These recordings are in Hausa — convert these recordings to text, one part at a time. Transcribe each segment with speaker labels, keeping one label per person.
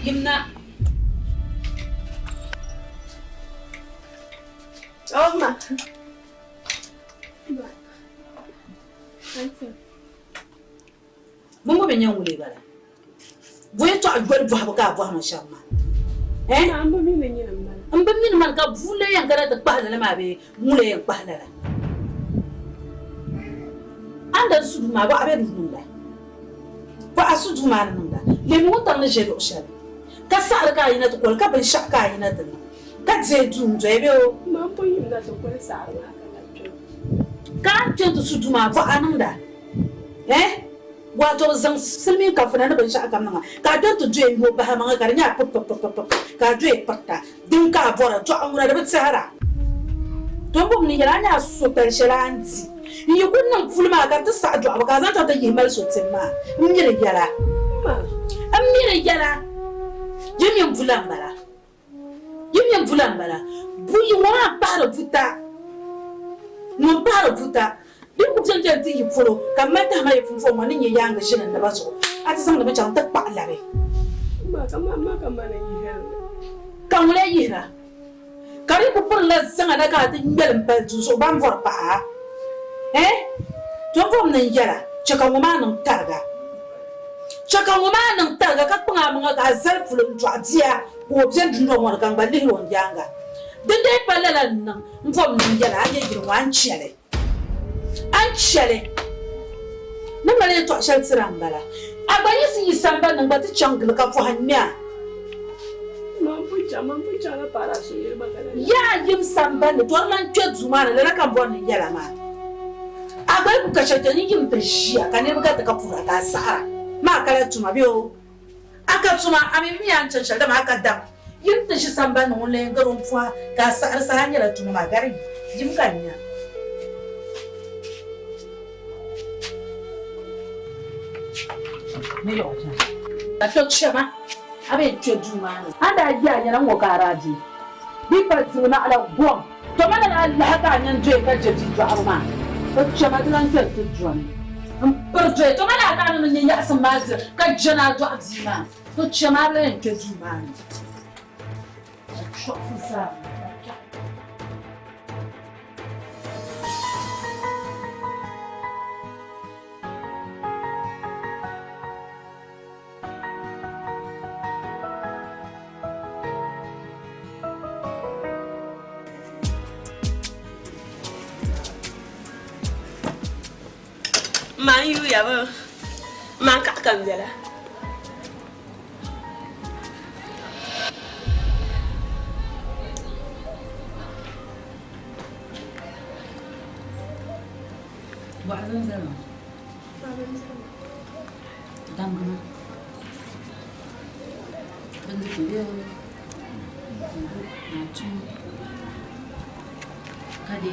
Speaker 1: يمنع
Speaker 2: أمه
Speaker 1: بمو بنيان ولي بلا بويتو أقول بوها بقى بوها ما شاء الله
Speaker 2: أنا أمبا مين نينا مالا
Speaker 1: أمبا مين من قا بولا ينقرا تقبل لما بي مولا ينقبل لا عند السود ما بقى بيد مولا فأسود ما نمدا لمو تنجلو شال كسر كاينة تقول كبر شق كاينة تنا كتزيدون جايبه
Speaker 2: ما أمبا يمنا تقول سارة
Speaker 1: كان جند السود ما بقى نمدا wato zan silmi ka fana na ban sha aka nan ka don to je mo ba ma ga nya pop ka je patta din ka bora to an wura da bit sahara don bom ni yara nya so tar shalanti yi kunnan fulma ka ta sa jo ka zan ta yi mal so timma mire yara am mire yara yimyen fulan bara buyi wa para buta no para buta din ku jante ti yifuro kamata ma yifufo mo ni yanga shirin da baso ati sam da ba ta pa lare
Speaker 2: ma kama na yiha
Speaker 1: kan wala yira kari ku pur la sanga da ka ti ngel pa ju so ban vor pa to vom nan yara chaka mo ma nan targa ka kunga mga ka zar fulun jwa dia ko bien dundo mo kan ba li won yanga din dai pa la nan vom nan yara ya girwan chele Anchele. Na male to shal tirambala. Abayi si samba nang bati changle ka fo hanya.
Speaker 2: Mampucha na para so yeba kana.
Speaker 1: Ya yim samba ne to lan twa zuma na la kan bon yala ma. Abayi ku ka shatani yim prishia kan ne buga ta ka fura ka sara. Ma kala tuma biyo. Aka tuma ami mi an chan shalda ma aka dam. Yim ta shi samba no le ngaron fo ka sara hanya la tuma ma gari. Yim kanya. Me yo ja ta to chema abe teduma anda ya yana ngo garaji bi parti na ala bom to mana Allah ka nyan je ka je ti jo arma to chema dilan ke ti jo am perje to mana ka no nya asmaz ka jana jo azima to chema le teduma shofu sa
Speaker 2: Man yu ya ba man ka kan dela
Speaker 1: Wa'azin zama dangana bandu biyo na tu kade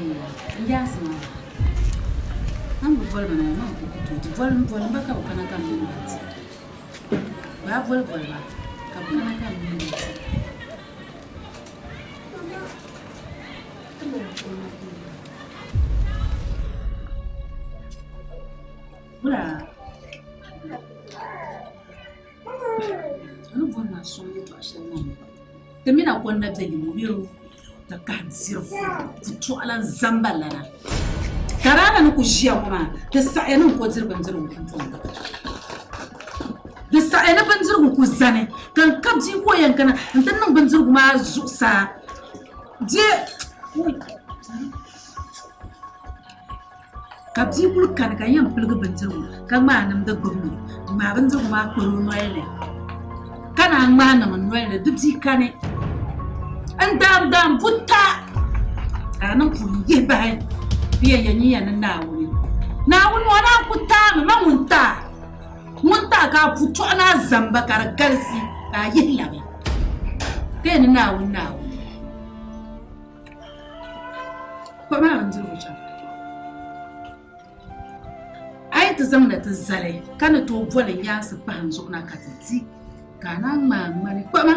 Speaker 1: yasma an bol bana ma ko to bol ba ka kana kan min ba bol ba ka kana kan min bula anu bona so yeto ashana temina ko na beli mo biyo ta kan sirfu to alan zambalana karana nuku jia kuma da sa'ena ko zirban zirban kun da sa'ena ban zirban ku zane kan kabji ko yankana dan nan ban zirban ma zusa je kabji kul kan kan yan fulga ban zirban kan ma nan da gummi ma ban zirban ma ko noyele kana ma nan noyele dubji kane an dam putta anan ku yebai biya yanyi yana nawuni wana kutama munta ka puto na zamba kar garsi ka yilla be kai ni nawuni ko ma anjir wuta ai ta zamna ta zale kana to bolen ya su ba hanzo na katiti kana ma mani ko ma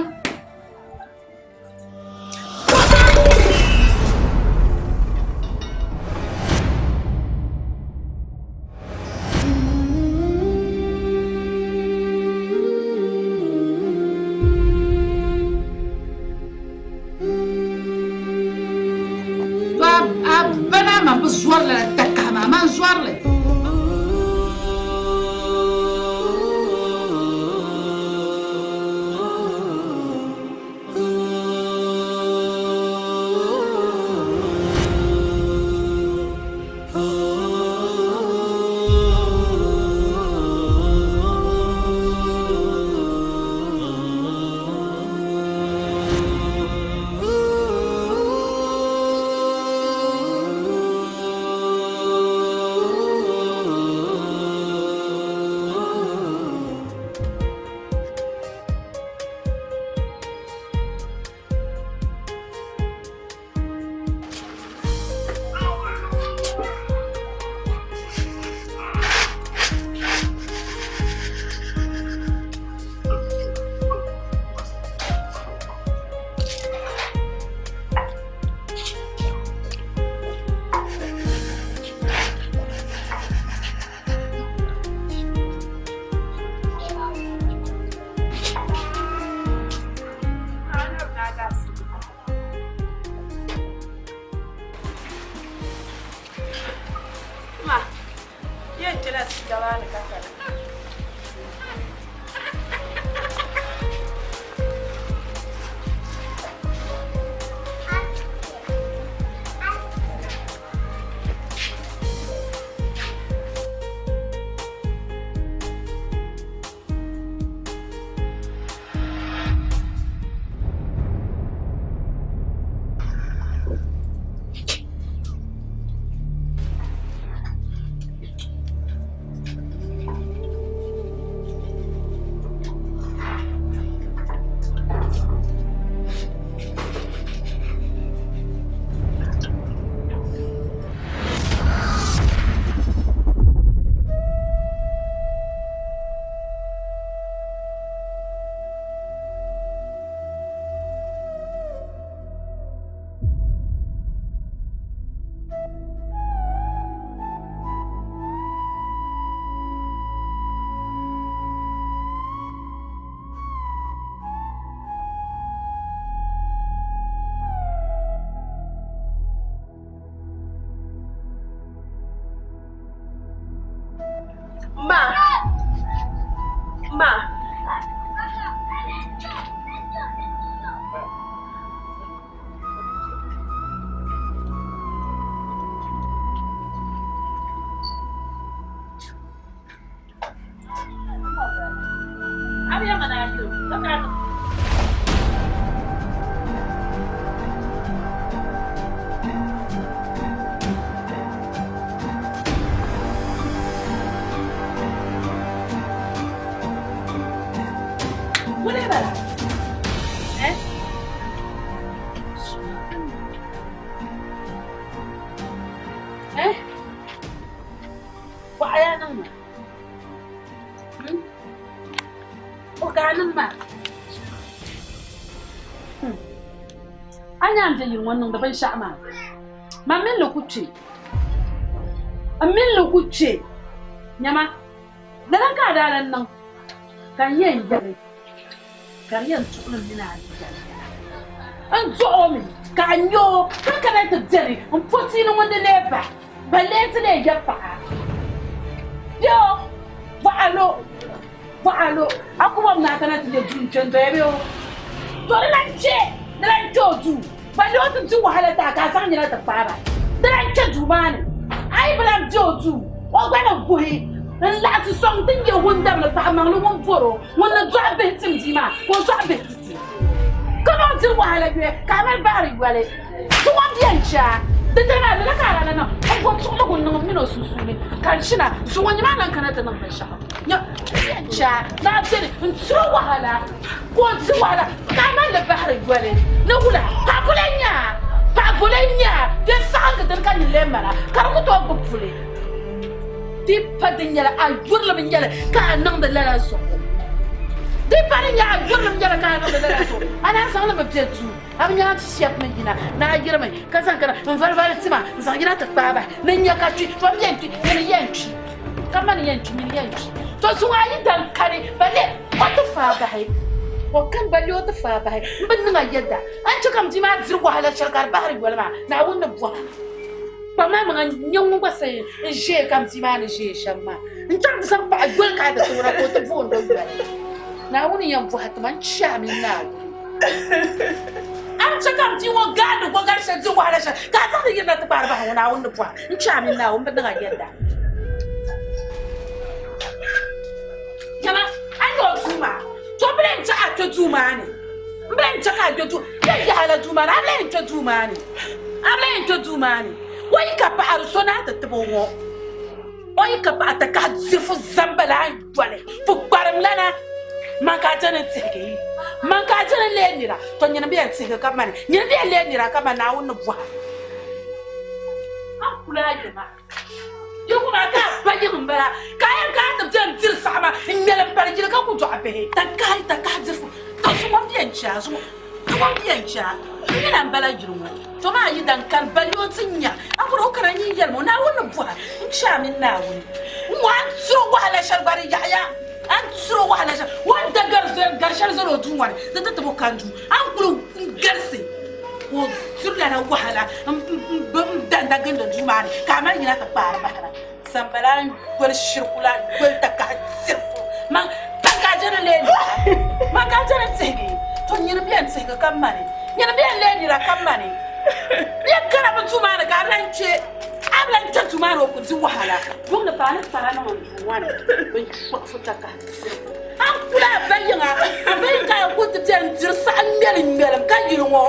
Speaker 1: زور لا تكما ما زور لي
Speaker 3: wannan da ban sha'ama ma min lokuce amin lokuce nyama da ran ka dalan nan kan yin gare kan yin tunan mina an zo mi kan yo kan kana ta dare an foti no wanda ne ba balle ta ne ya fa yo fa'alo akuwa na kana ta jin can da yayo to lan joju balle wata ji wahala ta ka san yana ta fara dan ce jumani ai blan joju o gwana gohi dan la su song din ye wunda bla ta mang lu won foro wona jo abe tim di ma ko jo abe titi kono ji wahala be ka mal bari wale to wan bien cha da tana da ka na na ko to ko no mi no susuni kan shina so wani ma nan kana ta nan sha ya bien cha na tiri to wahala ko ji wahala ka mal bari wale na wula pa bulenya de sanga dan kan lemara kar ko to bu fule di padinya a yurla min yala ka nan da lala so di padinya a yurla min yala ka nan da lala so ana san na mabjetu abnya ta shep min gina na girma ka san kana mun farfara tima san gina ta baba nan ya ka ci to yanki ne yanki kaman yanki min yanki to su ayi dan kare bale wata fa ba hai وكان بليوت فابه بدنا يدا أنت كم جماعة زرقوا على شركة بحري ولا ما نعون نبوها ba ma ma nyong ba sai je kam ti ma ne je shamma in ta san ba gol ka da tura ko ta fon do na wuni yan bu hat man cha min na an ta kam ti wo ga do ga sha ji wa la sha ka san da yin ta ba ba na wuni bu in cha min na wun ba da yadda jama an do tuma to blen ta a to tuma ne blen ta ka to ya hala tuma na blen ta tuma ne Ablen to dumani. Why kapa arsona ta tabo. Why kapa ta ka zifu zambala wale. Fu baram lana. Man ka tana tsege. Man ka tana lenira. To nyana biya tsege kama ne. Nyana biya lenira kama na wonu bwa. Akula jema. Yo kuma ka bayi mbara. Kayan ka ta jan dir sama. Ngela parjira ka ku to abe. Ta ka zifu. To suma biya ncha so. Kuma biya ncha. Ina mbala jirumo. To ma yi dankan baliyo tsinya akuro karanyi yelmo na wannan buha insha min na wuri wan suro wala sharbari yaya an suro wala shar wanda garshar zaro tunwar da ta tabo kanju an kuro garse ko surla na wahala dan da ganda jumani kamar yana ka fara bahara sambalan gol shirkula gol taka sirfo man taka jana le man ka jana tsege to nyina biyan tsege kamane nyina biyan le ni ra kamane ya kana ba tuma da garance ablan ta tuma ro ku ji wahala don da fara fara na wani bin futa ka an kula bayyana abin ka ku ta jan jirsa an melin melam kan yirwo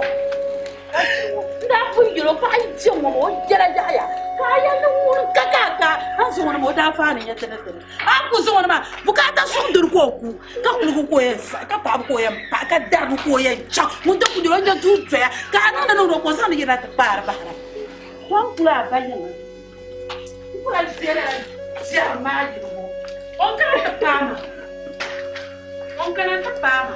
Speaker 3: da ku yiro fa ai jin mo jara jaya kaya nan wurin kakaka an zo wani mo da fa ne ya tana an ku zo wani ma bukata sun dur ko ku ka ku ko yen ka pa ko yen pa ka dar ko yen cha mun da ku diro nda tu twa ka nan nan ko san yira ta par ba kwan kula bayyana kula sira sira ma ji mo on kana ta pama on kana ta pama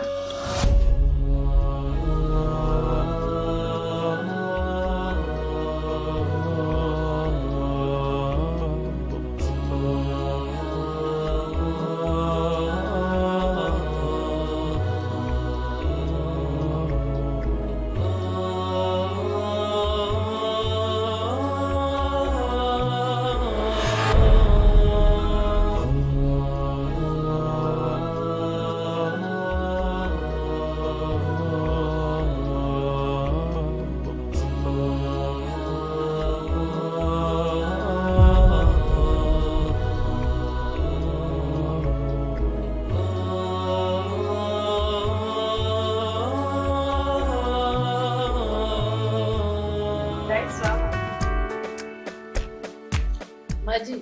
Speaker 3: Maji,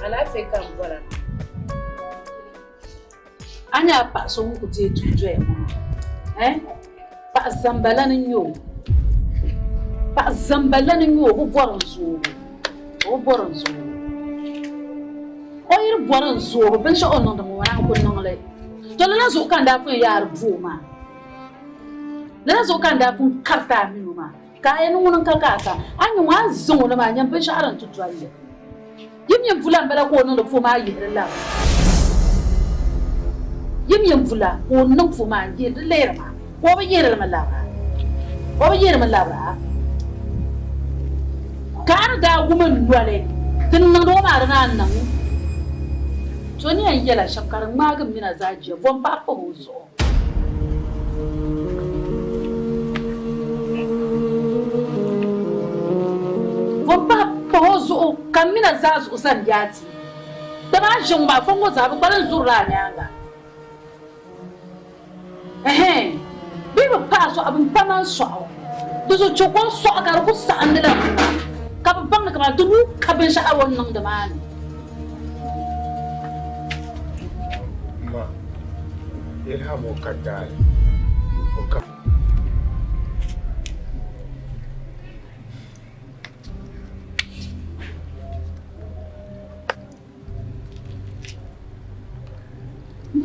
Speaker 3: alafe kan gwara. Anya pa so ku je tuje mu. Pa zambalanin yo. Pa zambalanin yo bu boran zo. O boran zo. O yir boran zo ben sha onon da mu wana ko non le. To la zo kan da fu yar bu ma. La zo kan da fu karta mi ma. Kayan wurin kakaka an yi wa zon wani manyan bin sha'arar tutuwaye yin fulan bala ko nan da fuma yi da la yin fula ko nan fuma yi da lera ma ko ba yera ma labra ko ba yera ma labra kar da gumin dole tun nan do ma ran nan to ni an yela shakkar magin mina zajiya bon ba ko zo Vomba pozo kamina zazu usandiati. Dama jomba fongo zabu balan zurra nyanga. Biba paso abin panan so. Dozo chokon so agar ko sa andela. Kabang na kamal dulu kabin sa awon ng daman.
Speaker 4: Ma, ilham o kadal. O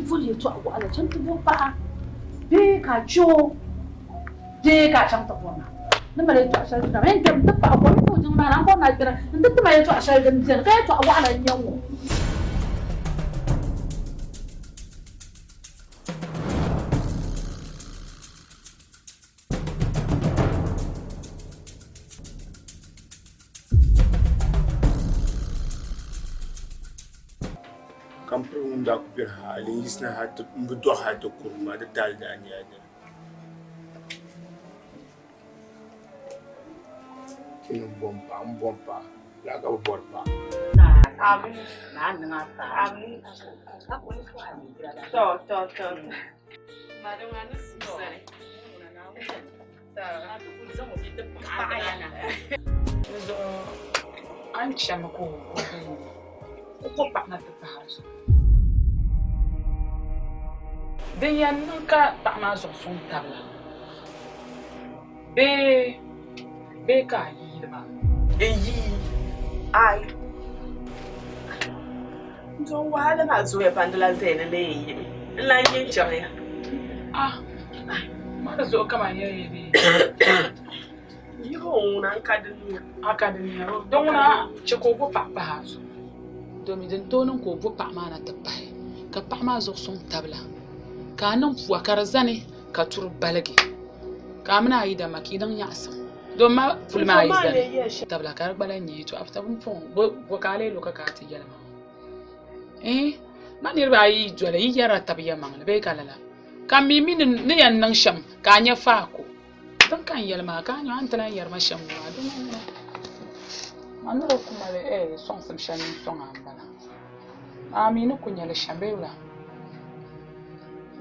Speaker 4: fully to a can to go back. Big a joe, dig a chunk of one. No matter to a shelter, and them the power of putting my uncle like that, and the matter to a shelter and get to a one and young.
Speaker 5: da ku bir halin yisna hat mbudo hat kurma da dalda an yadin kin bompa la ga borpa
Speaker 3: Amin. Amin. To. Madam ana sare. An chama ko pa na ta hazo. Den yan ka pa ma so son tabla. Be ka yi da ba.
Speaker 2: Ai. Don wahala ba zo ya bandala zai na layi. Ina yin jaya.
Speaker 3: Ma da zo kama yayi ne.
Speaker 2: Yo na
Speaker 3: Academia. Don na ce ko bu pa hazo. Domin din tonin ko bu pa ma na tabbai. Ka pa ma zo son tabla. Ka nan fuwa karzane ka tur balage. Ka muna yi da makidan yasa. Don ma fulma yi zane. Tabla kar balan yi to after bun fon bo kale lo ka ti yalma. Ma nirba yi jole yi yara tabiya mang be kalala. Ka mi ni yan nan sham ka nya fa ko. Dan kan yalma ka nya antana yarma sham wa don manuro kuma le son sim shanin son ambala. Aminu kunya le shambela.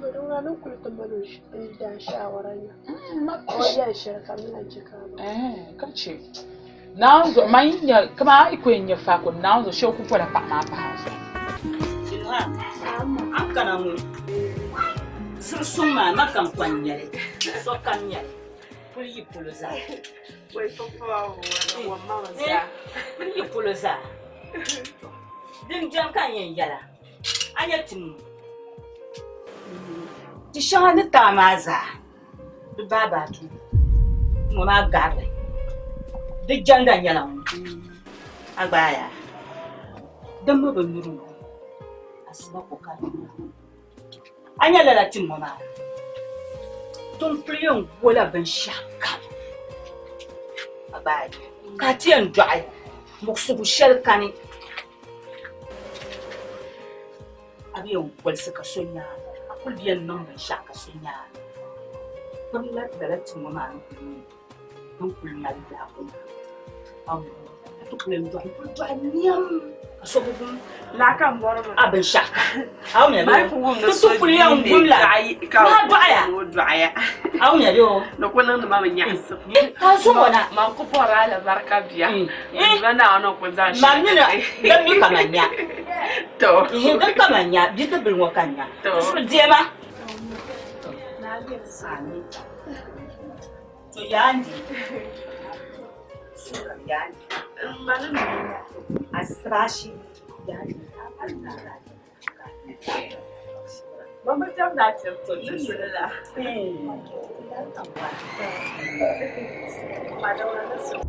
Speaker 2: Ranar kulta baro shi da shawara ne. Wajen shirka mina jika ba.
Speaker 3: Kace. Na zo mai ya kama ikwen ya fa ko na zo shi ku fara pa ma pa.
Speaker 6: Silha. An kana mu. Sursuma makan kwanyare. So kanyare. Puli puluza.
Speaker 2: Wai papa wa mama za.
Speaker 6: Puli puluza. Din jam kan yin yala. Anya timu. Ti shanga ni tamaza. Du baba tu. Mama garle. Di janga yala. Agbaya. Dan ba nuru. Asma ko kan. Anya lala timu mama. Ton priyon wala ban shaka. Agbaya. Ka tiyan dwai. Muksubu shalkani. Abiyan wal suka sonya. Kulbiyan nan ban shaka sonya. Kun la da latin mama an kun kulna da ku. To kulen do niyam. Asobun
Speaker 2: Na kan boro ma.
Speaker 6: abin shaka. Aw ne
Speaker 2: Mai fu wum da
Speaker 6: so kulen gumla. Na doya.
Speaker 2: Doya.
Speaker 6: Aw ne yo.
Speaker 2: Na kunan da mama nya su.
Speaker 6: Ka so wana.
Speaker 2: Ma ku fara la barka biya. Bana ona ku za shi.
Speaker 6: Mamina dan mi kamanya.
Speaker 2: To.
Speaker 6: Dan kamanya bi da bin wakanya. So je ma.
Speaker 2: Na ga sani.
Speaker 6: To yandi. So yandi.
Speaker 2: Malum.
Speaker 6: Asrashi yandi.
Speaker 2: Mama jam da ta to da. Ma da wannan su.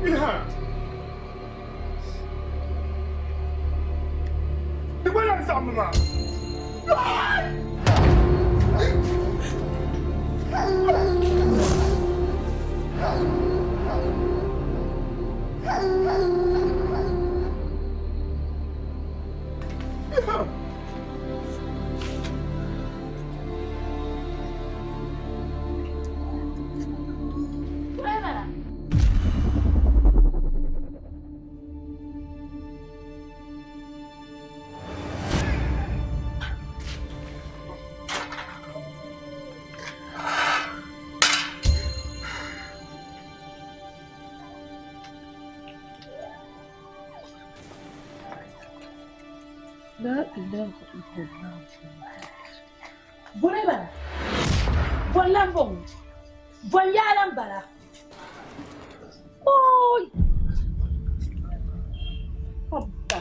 Speaker 5: Ilham. Wala sa mama.
Speaker 4: لا إله إلا الله.
Speaker 3: Boleh bala. Bolam bong. Boyalam bala. Oi. Abba.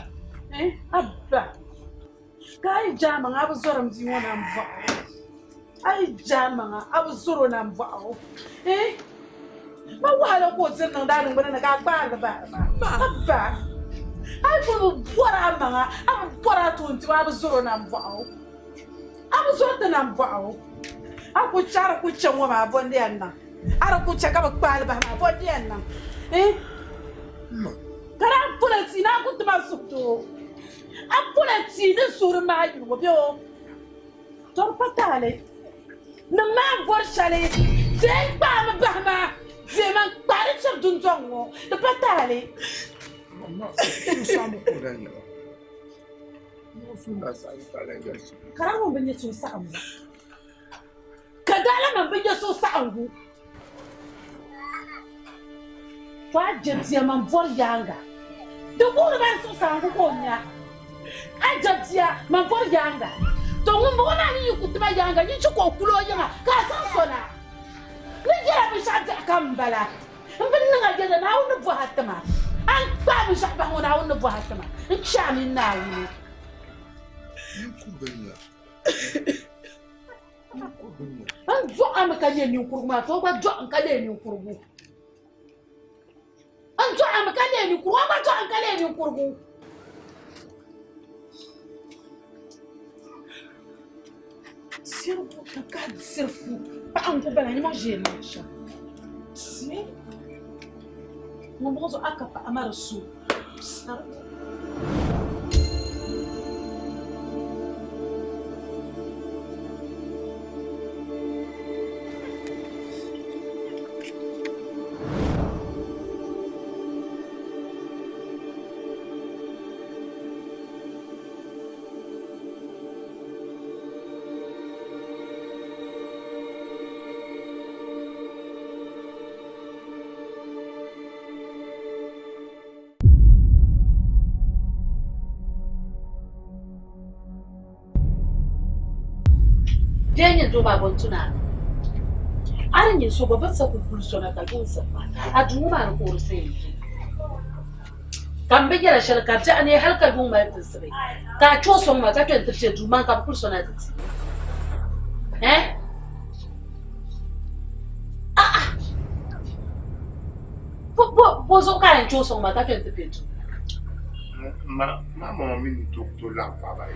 Speaker 3: Abba. Kai jama abu zoram di wona mva. Ai jama abu zoro na mva. Ma wala ko tin nan da nan bana ka ba ba. Abba. Ai ko bora manga, abu bora tunti abu zoro na mva. Abu zoro na mva. Aku cara ku cengwa ma bonde anna. Ara ku caka ba kwal ba ma bonde anna. Kara pulati na ku tuma sukto. Apulati de sur ma yu go bio. Tor patale. Na ma vor chale. Ten ba ma ba ma. Je man pare char dun tongo. De patale.
Speaker 5: Mama, tu samu kodanya. Suna sa talanga.
Speaker 3: Kara mo benye tu sa amu. Kadala man benye so sa angu. Fa jebia man vor yanga. De ko ba so sa angu ko nya. Ajabia man vor yanga. To mo na ni kutuma yanga ni chuko kulo yanga. Ka san sona. Ni jera bi sha ta kambala. Mbin nga jeda na wonu bo hatama. An ba bi sha ba wona wonu bo hatama. Nchami na wi. An jo am ka ne ni kuruma to ba jo an ka ne ni kurubu. An jo am ka ne ni kurubu ba jo an ka ne ni kurubu. Sirfu ka ka sirfu ba an ko bana ni mo je na sha. Si mo mo zo aka pa amara su. Jenye ndo ba bontuna. Ari nyi so ba sa ku pulsona ka gonsa. Adu ma ko ruseni. Kambe gera shal ka ta ne halka gun ma tsire. Ka cho so ma ka tun tirce du man ka pulsona tsi. Bo zo ka en cho so ma ka tun tirce.
Speaker 5: Mama mimi to la pa ba.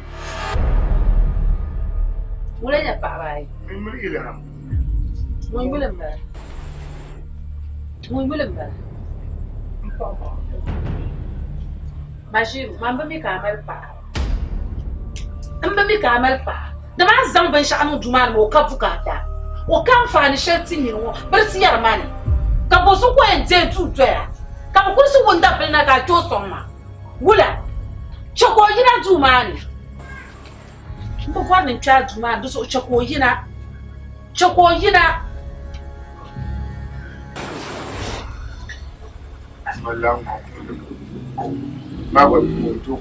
Speaker 3: Mulai ya Pak Bai.
Speaker 5: Mimi Ilham.
Speaker 3: Muy lembar. Muy lembar. Mashiru, mamba mi kamal pa. Mamba mi kamal pa. Da ma zan ban sha'anu jumal mo ka bukata. O kan fani shati ni wo, bar si yar mani. Ka bo su ko en je tu toya. Ka ko su wonda bin na ka to somma. Wula. Choko yina jumani. Mbo kwa ni charge man do so choko yina
Speaker 5: Malang ma wa mo to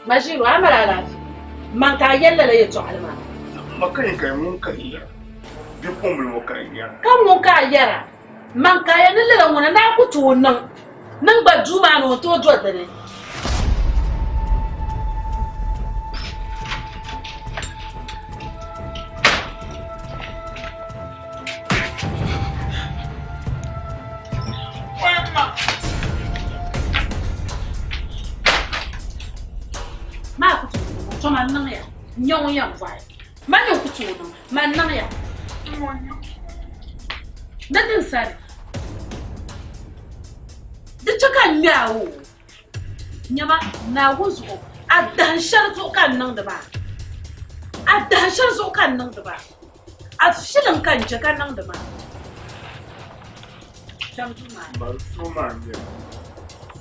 Speaker 3: Mashiru amara lafi man ka yalla la yato alma
Speaker 5: makan kai mun kai ya bi pomul mo kai ya
Speaker 3: kan mun ka yara man ka yana la wona na ku to nan ba juma no to do dare Young young vai. Man you put you man naya. Nothing said. The chicken now. Nyama na wuzo. A danshan to can none the man. A danshan so can none the man. A shilling can chicken none the man.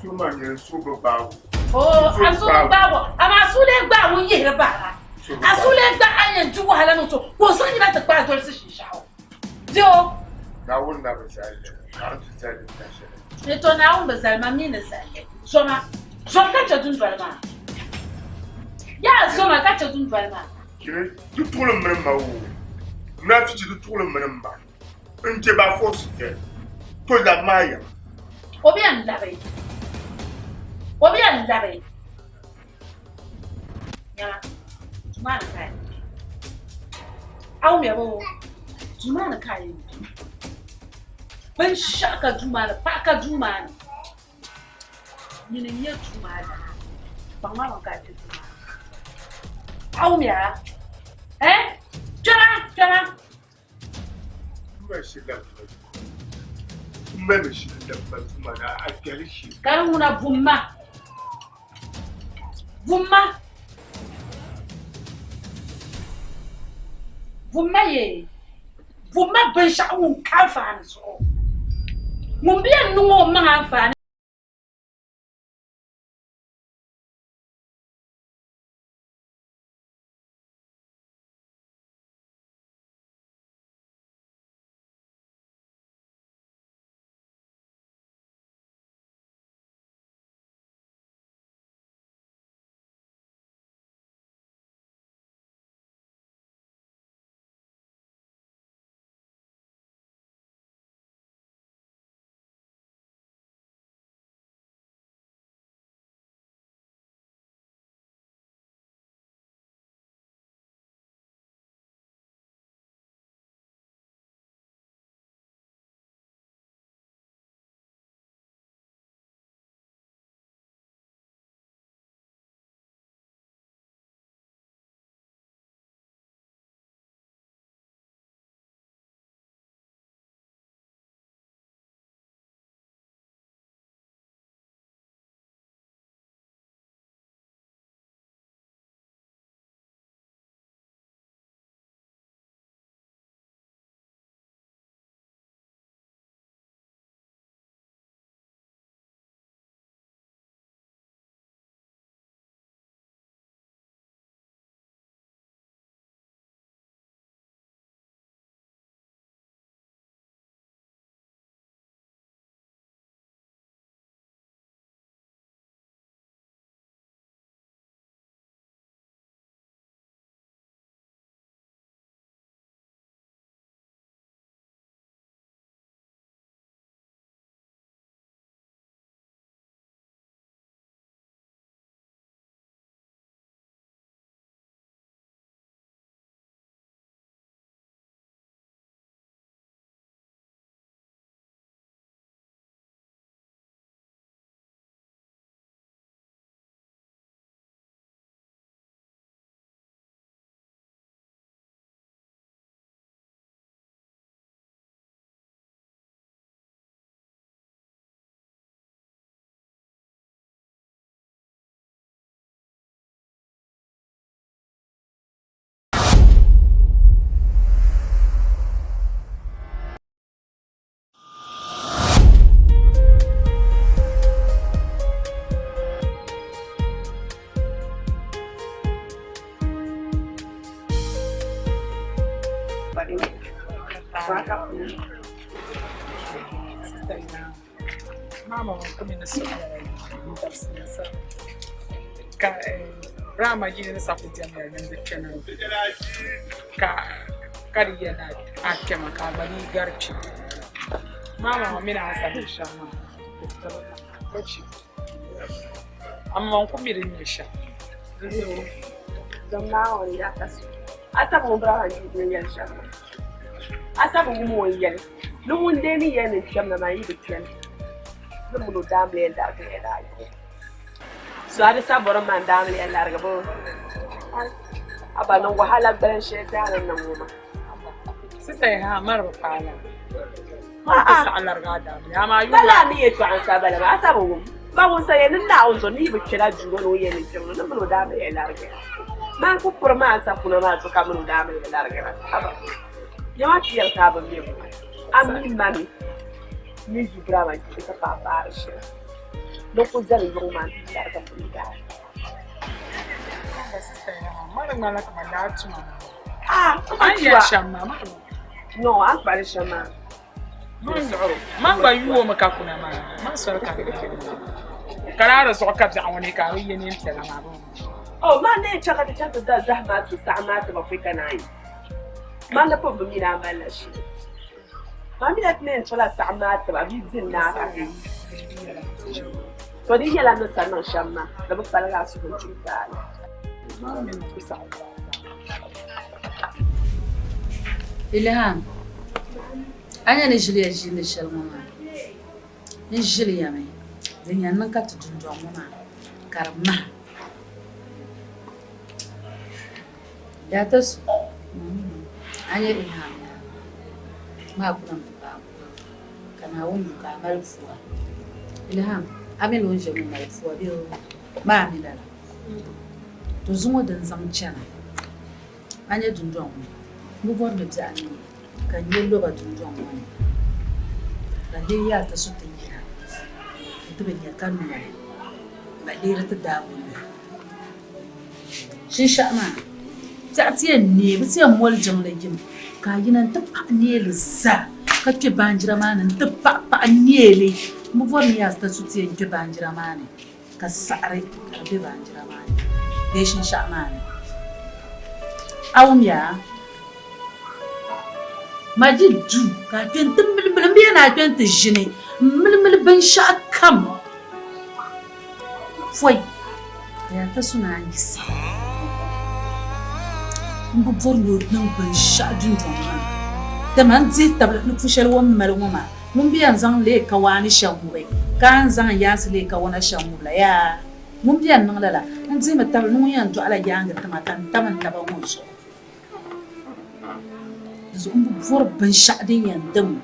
Speaker 5: Suman, super bow.
Speaker 3: Oh, I saw Babo. I'm a Sule Babu here. I saw that I am too wild so was only at the part of the show. Joe,
Speaker 5: I will never say it.
Speaker 3: it's on our Bazalma Minas. So, so catch a doom Balma. Yeah, so I catch a doom Balma.
Speaker 5: You told him, remember, nothing to told him, remember. Until by force again. Told that Maya.
Speaker 3: Obian Larry. Obian Larry. Yeah, Mankai. I'll be able to Mankai. When Shaka do man, Paka do man. You near to my Bangala got it. Aumia, eh? Jana.
Speaker 5: Membership that mother, I tell you.
Speaker 3: Karuna Vuma ye. Vuma besha un kafan so. Mumbia no man fan.
Speaker 7: Mama kumi na sura ka Rama yini safutia na nende channel ka kariya na akema ka bani garchi mama mimi na asalisha amma kumi rinyesha
Speaker 2: zama wani ya kasu asa mo bra hanji ne yan sha asa mo mo yan lumun deni yan cham na yi bityan lumun damle da ke da so ada sabor man damle larga bo aba nan wahala garan shi ta nan nan mu ma
Speaker 7: Sista ha marba pala.
Speaker 2: A'a.
Speaker 7: Sa alarga da. Ya ma yu.
Speaker 2: bala ni yetu an sa bala ba asa bu ba mun sai nan da on zo ni bi kira juwa no yen ni tiro nan mun da ba ya larga ma ku kurma sa kuna ma to ka mun da ba ya larga aba yawa tiyar ta ba mi amin mami ni ji brava ki ta pa pa shi no ku zan yi ma da ta kun da
Speaker 7: Sista ha marba mala kama da tuma.
Speaker 2: ah
Speaker 7: An ya shamma ma.
Speaker 2: no an bari shama
Speaker 7: Mangba yuwo maka kuna ma. Man sor ka. Karara so ka ta wani ka yi ne tela ma ba.
Speaker 2: oh ma ne chaka da zahma tu sa'ma ta ba fi kana yi ma na fa bumi na mala shi ma mi da ne chola sa'ma ta ba bi zin na ka to di yala no sanan shamma da ba fara ga su kun ta
Speaker 4: Ilham. Anya ni jili ya jili shal mama. Ni jili ya mai. Dan yan nan ka tudun mama. Karma. Ya tas. Anya Ilham. Ma kuna mpa. Kana wundu ka malfuwa. Ilham, amin wonje mu malfuwa biyo. Ma mi dala. To zumo dan zam chana. Anya dundon mu. Mu bor me bzani. Kan yello ba dundon mu. Da dai ya ta su tinja. To ben ya kan mu ne. Ba lera ta dawo ne. Shin sha'ma. Ta tiye ne, ba tiye mol jam legim. Ka yinan ta pa ne lissa. Ka ke banjira ma nan ta pa ne le. Mu bor me ya ta su tiye ke banjira ma ne. Ka sare ka be banjira ma ne. Be shin sha'ma ne. Awum ya. Maji du ka tun tumbil bi na tun ta jini mil ban sha kam foi ya ta suna gisi mbu borno nan ban sha jin joma da man ji tabla nu fushal wan mal ngoma mun biyan zan le ka wani shamu bai kan zan ya su le ka wani shamu la ya mun biyan nan lala an ji mata nu yan to ala yanga tamatan taman taban mun so zumbu vor ban sha'din yandam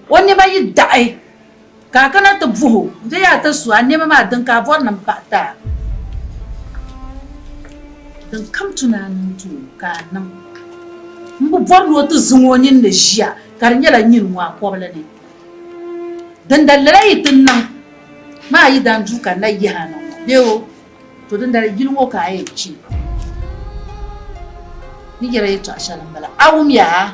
Speaker 4: wani ba yi da'ai kakana ta buhu da ya ta su an nema ma dan ka vor nan bata dan kam tunanin tu ka nan mbu vor no ta zunwonin da shiya karnya la yin wa kobla ne dan dalai tin nan ma yi dan duka na yi hanan yo to dan da gilwo ka yi ci ni yɛrɛ ye to a shalan bala awum ya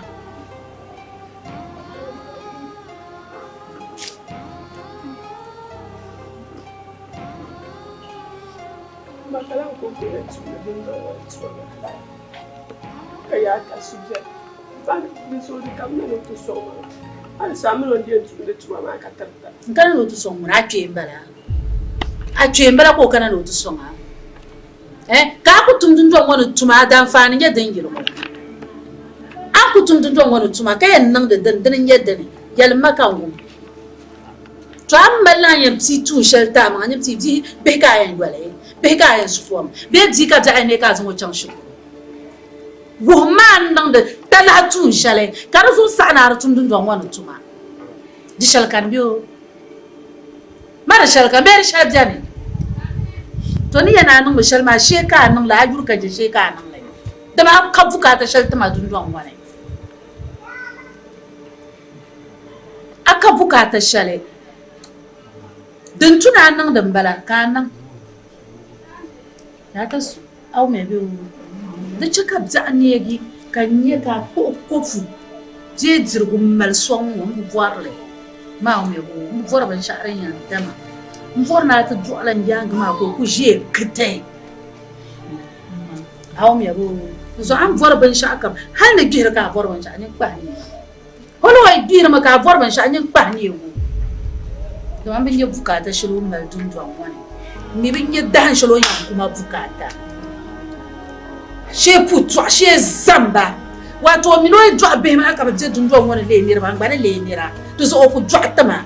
Speaker 2: makala ko ke tu din da wato ka ya ka suje ba ni so di kam na to so an samu non di tu da tu ma ka tarta
Speaker 4: kana no to so mun a twembala ko kana no to so ma ka ku tum dun don wani tuma dan fani ya dan yiro an ku tum dun don wani tuma kayan nan da dandanin yadda ne yalma kan gu to amma lan yam ti tu shelta ma yam ti di be ka yan gwale be ka yan suwam be di ka da ne ka zan wancan shi wo man nan da tala tu shale ka zo sana tum dun don wani tuma di shal kan biyo mara shal kan be shal jani to ni yana nan mishal ma sheka nan la ajurka je sheka nan lai da ba ka buka ta shalta ma dundon wani aka buka ta shale dan tuna nan da bala ka nan ya ta su au me bi da cika za ne gi kan yi ka ko kofu je jirgum mal son mu buarle ma me bu mu buar ban sha'ran yan dama mvorna ta dualan jang ma ko ku je kete awam ya bu so am vor ban sha kam hal ne gira ka vor ban sha ni ba ni holo ai gira ma ka vor ban sha ni ba ni wo do am bin ye bukata shiru mal dun duan wani ni bin ye dan shiro yan kuma bukata she putwa she zamba wato mi no dwa be ma ka ba je dun duan wani le mira ba ngba ne le mira to so ku dwa tama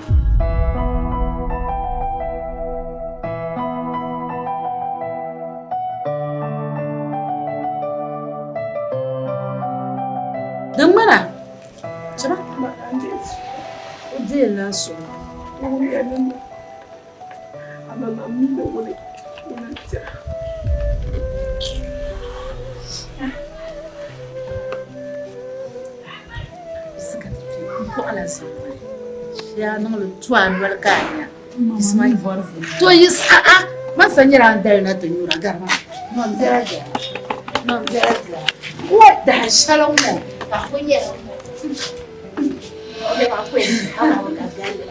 Speaker 4: Din mana? Ci ba? Zai laso.
Speaker 2: Amma mammi da wani tsira.
Speaker 4: Suka tafi ko ala sai. Ya nan lu tuan barkanya. Ismail to yi sa'a man sanyira an dare na to yura garma non daraja wadda shalom mo ba kunye ole ba kwen ala wa gale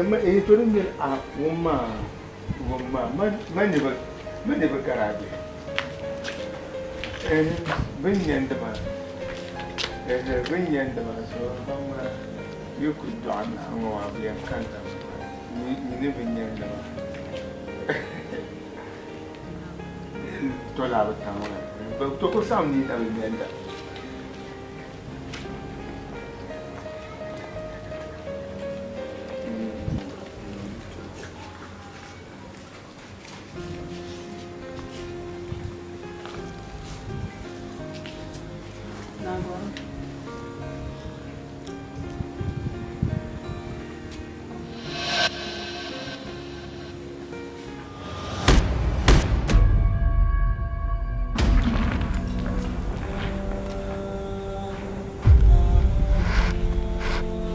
Speaker 4: ma
Speaker 5: itu ni rumah mana berkarabi banyan teman so mama yuk doan angwa biang kan ini banyan teman tola bertemu betul kau sam ni tak banyan tak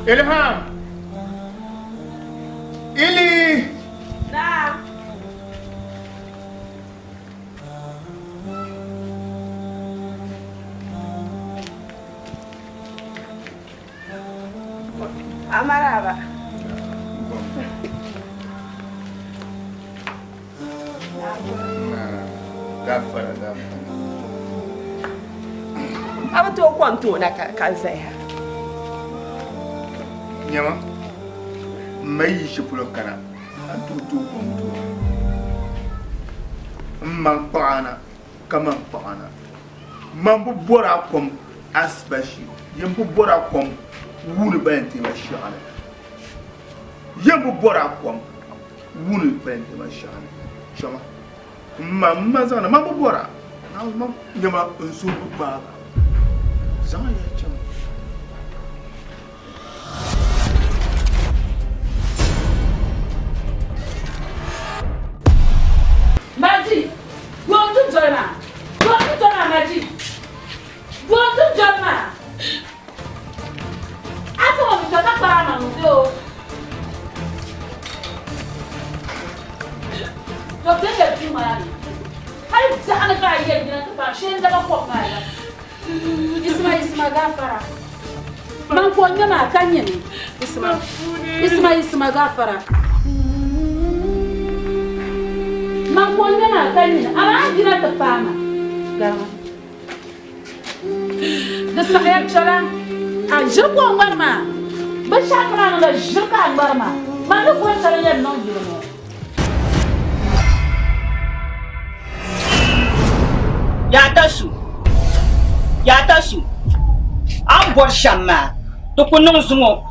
Speaker 5: Ilham, Ili.
Speaker 2: Nah. Amaraba.
Speaker 5: Gafara.
Speaker 2: Apa tu quanto na casa ya?
Speaker 5: Nyama mai shi pulo kana atutu kuntu man paana kama paana man bu bora kom asbashi yam bu bora kom wulu banti ma shana yam bu bora kom wulu banti ma shana shama mamma zana man bu bora na man nyama unsu ba zama ya chama
Speaker 3: Maji, Gontu Jona, Maji, Gontu Jona. Asa wa mtaka para mzee. Dokta tu mali. Hai sana ka yeye na tupa shenda ba kwa mala. Isma gafara. Man ko nyama kanye ni. Isma gafara. Man ko nyama kanye ana jira ta fama. Garma. Da sahiya chala. A jirko barma. Ba shakra na jirka barma. Man ko chala yan non jiro.
Speaker 6: Ya tasu an bor shamma to kunun zumo